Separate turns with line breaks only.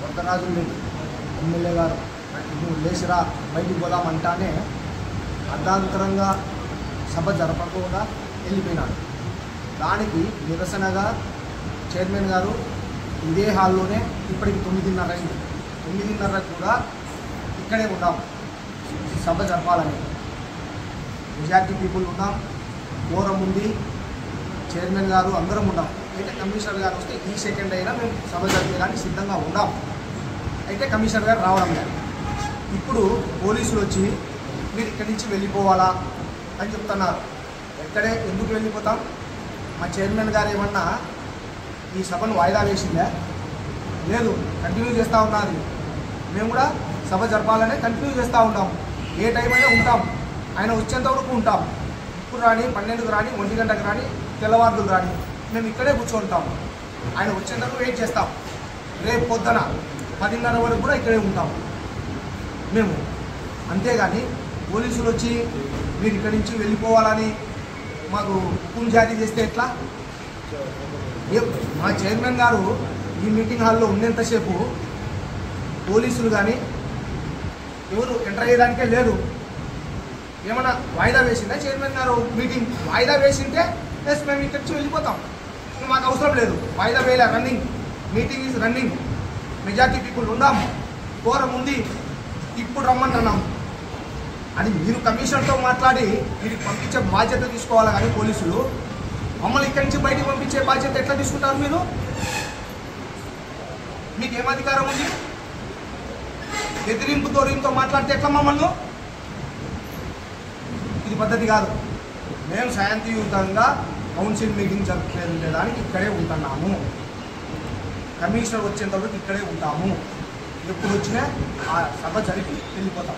వరదరాజుల్ని MLA గారు నువ్వు లేచిరా బయటికి పోదామంటానే అర్ధాంతరంగా సభ జరపకుండా వెళ్ళిపోయినాడు. దానికి నిరసనగా చైర్మన్ గారు ఇదే హాల్లోనే ఇప్పటికి 9:30 అయింది. 9:30 కూడా ఇక్కడే ఉన్నాం సభ జరపాలని. మెజార్టీ పీపుల్ ఉన్నాం, కోరం ఉంది, చైర్మన్ గారు అందరం ఉన్నాం. అయితే కమిషనర్ గారు వస్తే ఈ సెకండ్ అయినా మేము సభ జరిపేదానికి సిద్ధంగా ఉన్నాం. అయితే కమిషనర్ గారు రావడం లేదు. ఇప్పుడు పోలీసులు వచ్చి మీరు ఇక్కడి నుంచి వెళ్ళిపోవాలా అని చెప్తున్నారు. ఎందుకు వెళ్ళిపోతాం? మా చైర్మన్ గారు ఏమన్నా ఈ సభను వాయిదా వేసిందా? లేదు, కంటిన్యూ చేస్తూ ఉన్నారు. మేము కూడా సభ జరపాలనే కంటిన్యూ చేస్తూ ఉంటాం. ఏ టైం అయినా ఉంటాం, ఆయన వచ్చేంత వరకు ఉంటాం. ఇప్పుడు రాని, 12కు రాని, 1 గంటకు రాని, తెల్లవారులు రాని, మేము ఇక్కడే కూర్చుంటాం. ఆయన వచ్చేంతకు వెయిట్ చేస్తాం. రేపు పొద్దున 10:30 వరకు కూడా ఇక్కడే ఉంటాం మేము. అంతేగాని పోలీసులు వచ్చి మీరు ఇక్కడి నుంచి వెళ్ళిపోవాలని మాకు హుకుం జారీ చేస్తే ఎట్లా? మా చైర్మన్ గారు ఈ మీటింగ్ హాల్లో ఉన్నంతసేపు పోలీసులు కానీ ఎవరు ఎంటర్ అయ్యేదానికే లేదు. ఏమన్నా వాయిదా వేసిందా చైర్మన్ గారు? మీటింగ్ వాయిదా వేసింటే ఎస్ మేము ఇక్కడి నుంచి వెళ్ళిపోతాం, మాకు అవసరం లేదు. వాయిదా వేయలే, running meeting is running. Majority people ఉన్నాం, కోరం ఉంది, ఇప్పుడు రమ్మంటున్నాం. అది మీరు కమిషనర్తో మాట్లాడి వీరికి పంపించే బాధ్యత తీసుకోవాలి. కానీ పోలీసులు మమ్మల్ని ఇక్కడి నుంచి బయటకు పంపించే బాధ్యత ఎట్లా తీసుకుంటారు? మీరు మీకు ఏం అధికారం ఉంది? ఎదిరింపు తోరింపుతో మాట్లాడితే ఎట్లా మమ్మల్ని? ఇది పద్ధతి కాదు. మేము శాంతియుతంగా కౌన్సిల్ మీటింగ్ జరపలేదానికి ఇక్కడే ఉంటున్నాము. కమిషనర్ వచ్చేంత వరకు ఇక్కడే ఉంటాము. ఎప్పుడు వచ్చినా ఆ సభ జరిపి వెళ్ళిపోతాం.